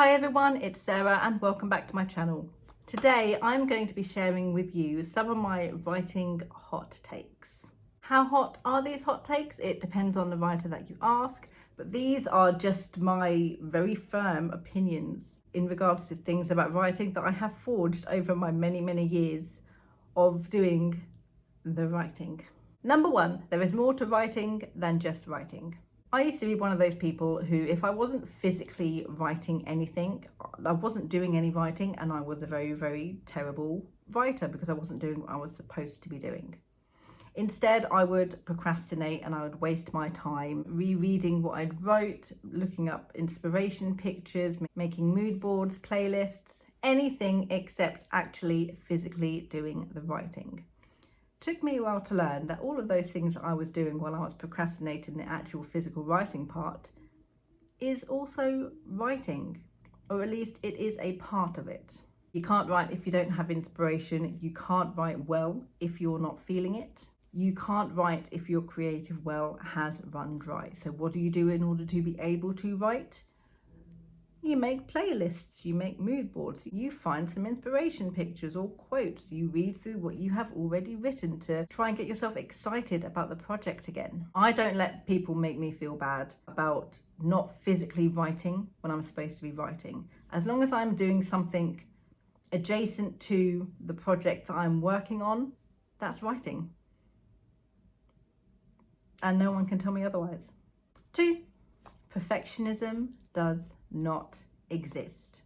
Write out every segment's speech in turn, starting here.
Hi everyone, it's Sarah and welcome back to my channel. Today I'm going to be sharing with you some of my writing hot takes. How hot are these hot takes? It depends on the writer that you ask, but these are just my very firm opinions in regards to things about writing that I have forged over my many years of doing the writing. Number one, there is more to writing than just writing. I used to be one of those people who, if I wasn't physically writing anything, I wasn't doing any writing, and I was a very terrible writer because I wasn't doing what I was supposed to be doing. Instead, I would procrastinate and I would waste my time rereading what I'd wrote, looking up inspiration pictures, making mood boards, playlists, anything except actually physically doing the writing. Took me a while to learn that all of those things that I was doing while I was procrastinating the actual physical writing part is also writing, or at least it is a part of it. You can't write if you don't have inspiration. You can't write well if you're not feeling it. You can't write if your creative well has run dry. So what do you do in order to be able to write? You make playlists, you make mood boards, you find some inspiration pictures or quotes, you read through what you have already written to try and get yourself excited about the project again. I don't let people make me feel bad about not physically writing when I'm supposed to be writing. As long as I'm doing something adjacent to the project that I'm working on, that's writing. And no one can tell me otherwise. 2, perfectionism does not exist.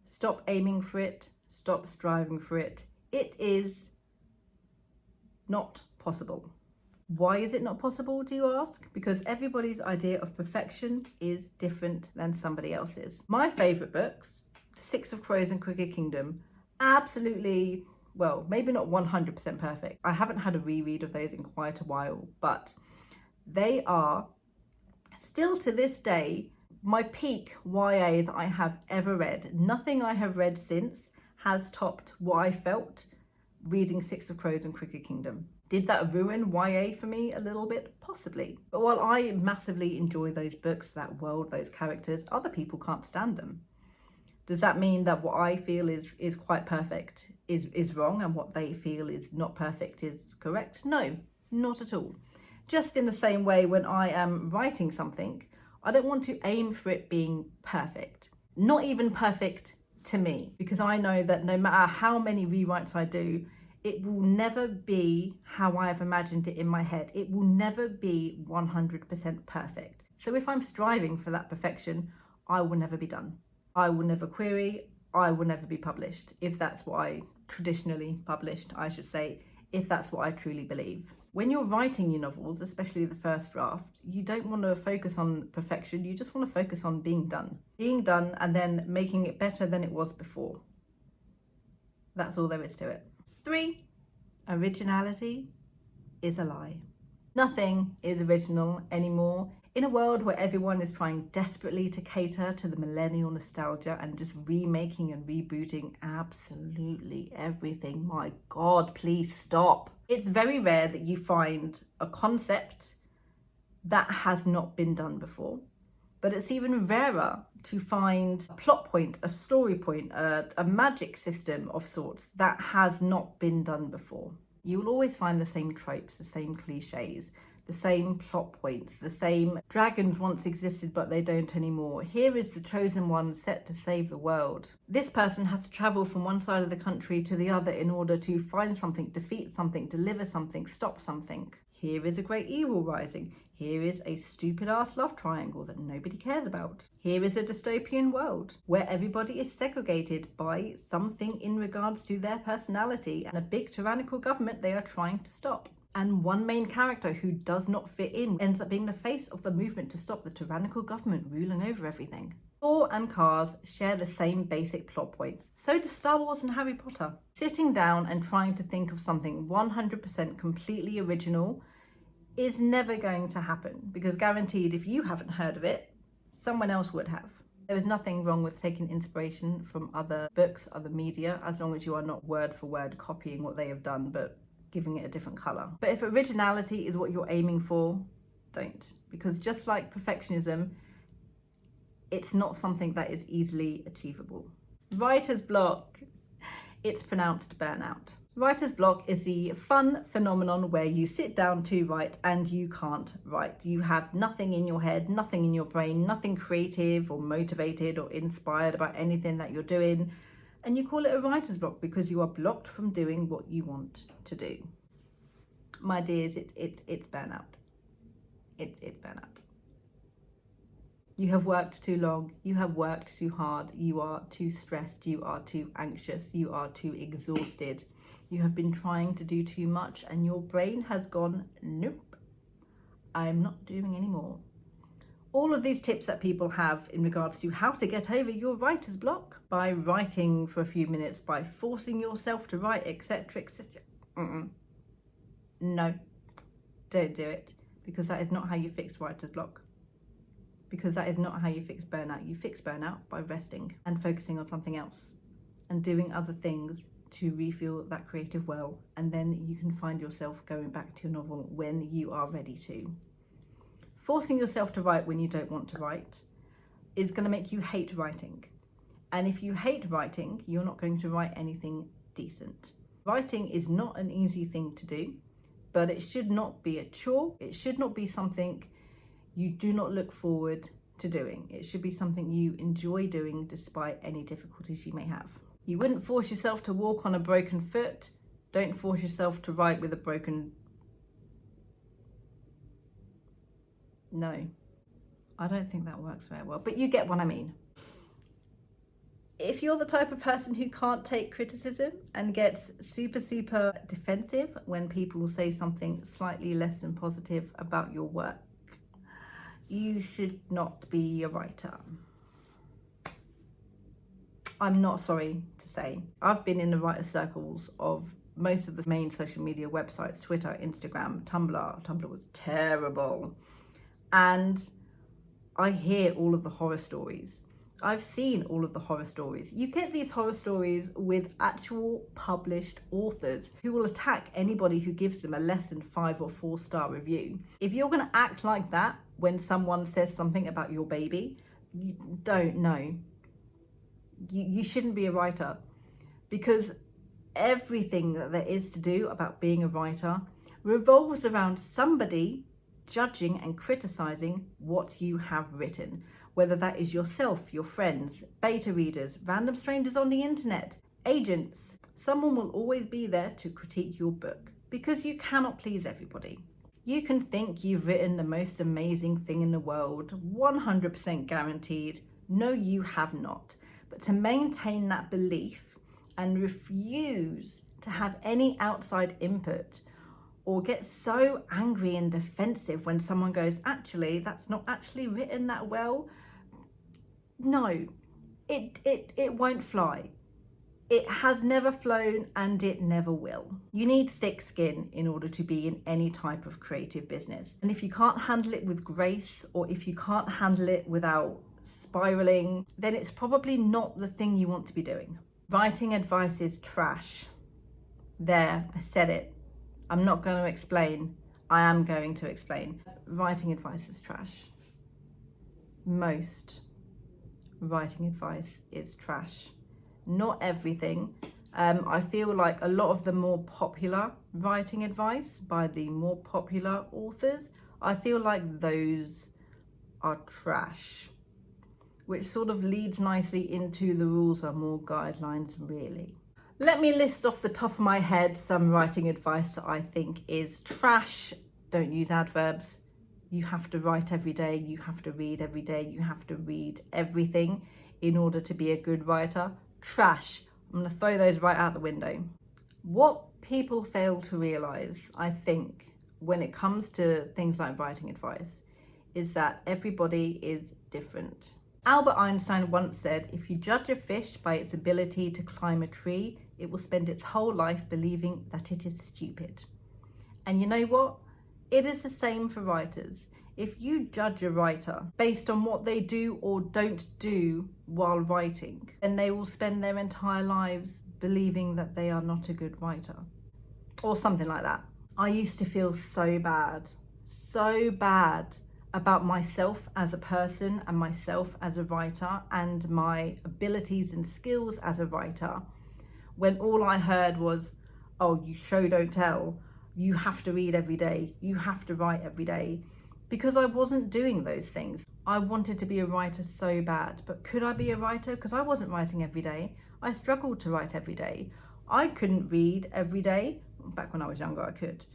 Stop aiming for it, stop striving for it. It is not possible. Why is it not possible, do you ask? Because everybody's idea of perfection is different than somebody else's. My favourite books, Six of Crows and Crooked Kingdom, absolutely, well, maybe not 100% perfect. I haven't had a reread of those in quite a while, but they are still to this day my peak YA that I have ever read. Nothing I have read since has topped what I felt reading Six of Crows and Crooked Kingdom. Did that ruin YA for me a little bit? Possibly. But while I massively enjoy those books, that world, those characters, other people can't stand them. Does that mean that what I feel is quite perfect is wrong and what they feel is not perfect is correct? No, not at all. Just in the same way, when I am writing something, I don't want to aim for it being perfect. Not even perfect to me, because I know that no matter how many rewrites I do, it will never be how I have imagined it in my head. It will never be 100% perfect. So if I'm striving for that perfection, I will never be done. I will never query, I will never be published. If that's what I traditionally published, I should say, if that's what I truly believe. When you're writing your novels, especially the first draft, you don't want to focus on perfection, you just want to focus on being done. Being done and then making it better than it was before. That's all there is to it. 3, originality is a lie. Nothing is original anymore. In a world where everyone is trying desperately to cater to the millennial nostalgia and just remaking and rebooting absolutely everything, my God, please stop. It's very rare that you find a concept that has not been done before, but it's even rarer to find a plot point, a story point, a magic system of sorts that has not been done before. You will always find the same tropes, the same cliches, the same plot points, the same dragons once existed but they don't anymore. Here is the chosen one set to save the world. This person has to travel from one side of the country to the other in order to find something, defeat something, deliver something, stop something. Here is a great evil rising. Here is a stupid ass love triangle that nobody cares about. Here is a dystopian world where everybody is segregated by something in regards to their personality and a big tyrannical government they are trying to stop. And one main character who does not fit in ends up being the face of the movement to stop the tyrannical government ruling over everything. Thor and Cars share the same basic plot point. So do Star Wars and Harry Potter. Sitting down and trying to think of something 100% completely original is never going to happen, because guaranteed if you haven't heard of it, someone else would have. There is nothing wrong with taking inspiration from other books, other media, as long as you are not word for word copying what they have done, but giving it a different colour. But if originality is what you're aiming for, don't. Because just like perfectionism, it's not something that is easily achievable. Writer's block, it's pronounced burnout. Writer's block is the fun phenomenon where you sit down to write and you can't write. You have nothing in your head, nothing in your brain, nothing creative or motivated or inspired about anything that you're doing. And you call it a writer's block because you are blocked from doing what you want to do. My dears, it's burnout. It's burnout. You have worked too long, you have worked too hard, you are too stressed, you are too anxious, you are too exhausted. You have been trying to do too much and your brain has gone, nope, I'm not doing any more. All of these tips that people have in regards to how to get over your writer's block by writing for a few minutes, by forcing yourself to write, etc., etc. No, don't do it, because that is not how you fix writer's block. Because that is not how you fix burnout. You fix burnout by resting and focusing on something else and doing other things to refuel that creative well, and then you can find yourself going back to your novel when you are ready to. Forcing yourself to write when you don't want to write is going to make you hate writing. And if you hate writing, you're not going to write anything decent. Writing is not an easy thing to do, but it should not be a chore. It should not be something you do not look forward to doing. It should be something you enjoy doing despite any difficulties you may have. You wouldn't force yourself to walk on a broken foot. Don't force yourself to write with a broken... No, I don't think that works very well, but you get what I mean. If you're the type of person who can't take criticism and gets super defensive when people say something slightly less than positive about your work, you should not be a writer. I'm not sorry to say. I've been in the writer circles of most of the main social media websites, Twitter, Instagram, Tumblr. Tumblr was terrible. And I hear all of the horror stories. I've seen all of the horror stories. You get these horror stories with actual published authors who will attack anybody who gives them a less than 5 or 4 star review. If you're going to act like that when someone says something about your baby, you don't know. You shouldn't be a writer, because everything that there is to do about being a writer revolves around somebody judging and criticizing what you have written, whether that is yourself, your friends, beta readers, random strangers on the internet, agents. Someone will always be there to critique your book, because you cannot please everybody. You can think you've written the most amazing thing in the world, 100% guaranteed. No, you have not. But to maintain that belief and refuse to have any outside input, or get so angry and defensive when someone goes, actually, that's not actually written that well. No, it won't fly. It has never flown and it never will. You need thick skin in order to be in any type of creative business. And if you can't handle it with grace, or if you can't handle it without spiraling, then it's probably not the thing you want to be doing. Writing advice is trash. There, I said it. I'm not going to explain. I am going to explain. Writing advice is trash. Most writing advice is trash. Not everything. I feel like a lot of the more popular writing advice by the more popular authors, I feel like those are trash, which sort of leads nicely into the rules are more guidelines, really. Let me list off the top of my head some writing advice that I think is trash. Don't use adverbs. You have to write every day. You have to read every day. You have to read everything in order to be a good writer. Trash. I'm going to throw those right out the window. What people fail to realize, I think, when it comes to things like writing advice, is that everybody is different. Albert Einstein once said, if you judge a fish by its ability to climb a tree, it will spend its whole life believing that it is stupid. And you know what? It is the same for writers. If you judge a writer based on what they do or don't do while writing, then they will spend their entire lives believing that they are not a good writer, or something like that. I used to feel so bad about myself as a person and myself as a writer and my abilities and skills as a writer, when all I heard was, oh, you show don't tell, you have to read every day, you have to write every day, because I wasn't doing those things. I wanted to be a writer so bad, but could I be a writer? Because I wasn't writing every day. I struggled to write every day. I couldn't read every day. Back when I was younger, I could.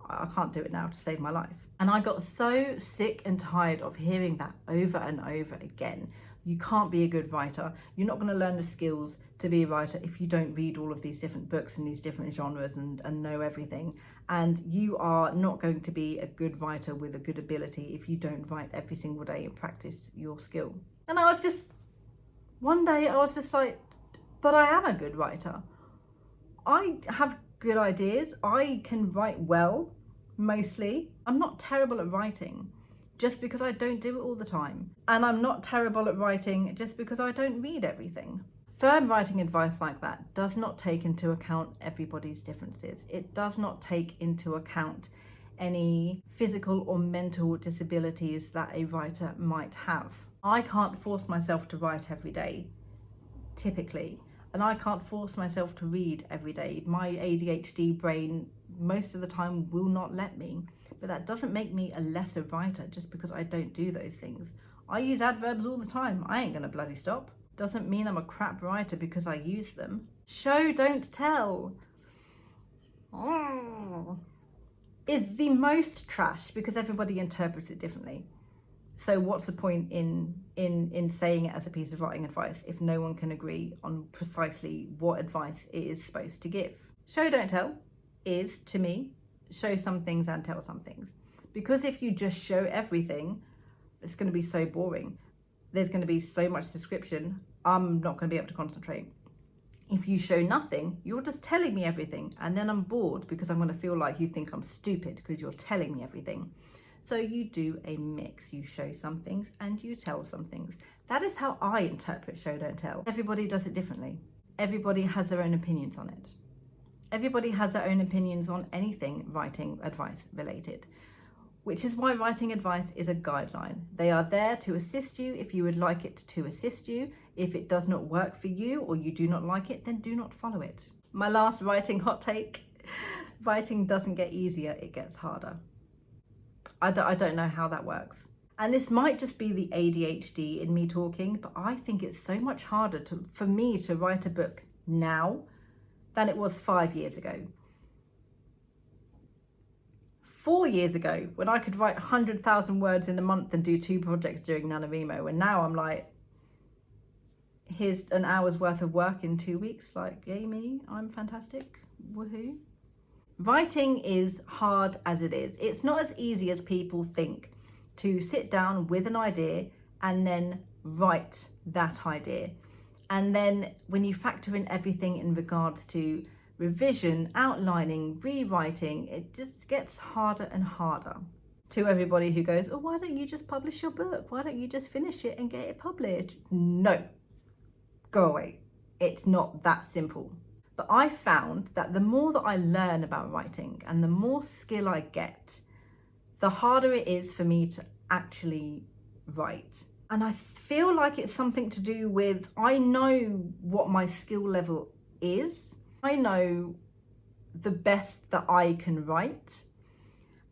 I can't do it now to save my life. And I got so sick and tired of hearing that over and over again. You can't be a good writer. You're not going to learn the skills to be a writer if you don't read all of these different books and these different genres and know everything. And you are not going to be a good writer with a good ability if you don't write every single day and practice your skill. And one day I was just like, but I am a good writer. I have good ideas. I can write well, mostly. I'm not terrible at writing just because I don't do it all the time. And I'm not terrible at writing just because I don't read everything. Firm writing advice like that does not take into account everybody's differences. It does not take into account any physical or mental disabilities that a writer might have. I can't force myself to write every day, typically, and I can't force myself to read every day. My ADHD brain most of the time will not let me, but that doesn't make me a lesser writer just because I don't do those things. I use adverbs all the time. I ain't gonna bloody stop. Doesn't mean I'm a crap writer because I use them. Show, don't tell. Is the most trash because everybody interprets it differently. So what's the point in saying it as a piece of writing advice if no one can agree on precisely what advice it is supposed to give? Show, don't tell is, to me, show some things and tell some things. Because if you just show everything, it's going to be so boring. There's going to be so much description, I'm not going to be able to concentrate. If you show nothing, you're just telling me everything, and then I'm bored because I'm going to feel like you think I'm stupid because you're telling me everything. So you do a mix. You show some things and you tell some things. That is how I interpret show, don't tell. Everybody does it differently. Everybody has their own opinions on it. Everybody has their own opinions on anything writing advice related, which is why writing advice is a guideline. They are there to assist you if you would like it to assist you. If it does not work for you or you do not like it, then do not follow it. My last writing hot take, writing doesn't get easier, it gets harder. I don't know how that works. And this might just be the ADHD in me talking, but I think it's so much harder for me to write a book now than it was 5 years ago. 4 years ago, when I could write 100,000 words in a month and do 2 projects during NaNoWriMo, and now I'm like, here's an hour's worth of work in 2 weeks, like, yay me, I'm fantastic, woohoo. Writing is hard as it is. It's not as easy as people think to sit down with an idea and then write that idea. And then when you factor in everything in regards to revision, outlining, rewriting, it just gets harder and harder. To everybody who goes, oh, why don't you just publish your book? Why don't you just finish it and get it published? No, go away. It's not that simple. But I found that the more that I learn about writing and the more skill I get, the harder it is for me to actually write. And I feel like it's something to do with, I know what my skill level is. I know the best that I can write.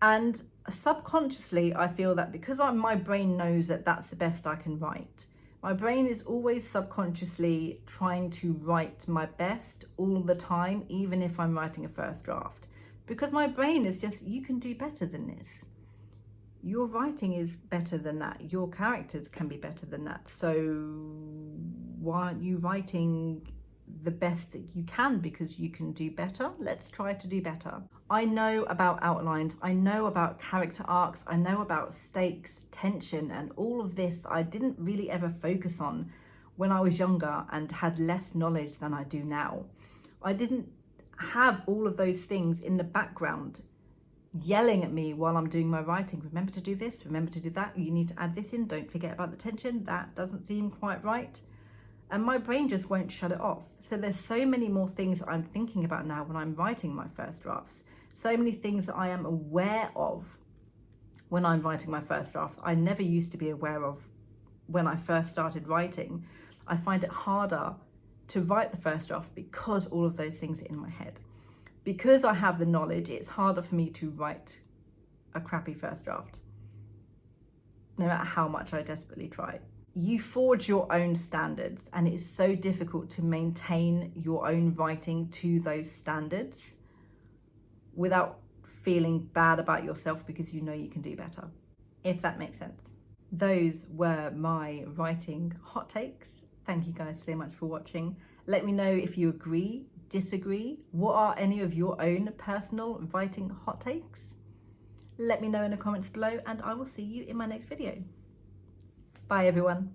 And subconsciously, I feel that because my brain knows that that's the best I can write, my brain is always subconsciously trying to write my best all the time, even if I'm writing a first draft. Because my brain is just, you can do better than this. Your writing is better than that. Your characters can be better than that. So why aren't you writing the best that you can because you can do better? Let's try to do better. I know about outlines, I know about character arcs, I know about stakes, tension, and all of this I didn't really ever focus on when I was younger and had less knowledge than I do now. I didn't have all of those things in the background yelling at me while I'm doing my writing. Remember to do this, remember to do that, you need to add this in, don't forget about the tension, that doesn't seem quite right. And my brain just won't shut it off. So there's so many more things I'm thinking about now when I'm writing my first drafts. So many things that I am aware of when I'm writing my first draft, I never used to be aware of when I first started writing. I find it harder to write the first draft because all of those things are in my head. Because I have the knowledge, it's harder for me to write a crappy first draft, no matter how much I desperately try. You forge your own standards, and it is so difficult to maintain your own writing to those standards without feeling bad about yourself because you know you can do better, if that makes sense. Those were my writing hot takes. Thank you guys so much for watching. Let me know if you agree, disagree. What are any of your own personal writing hot takes? Let me know in the comments below, and I will see you in my next video. Bye everyone.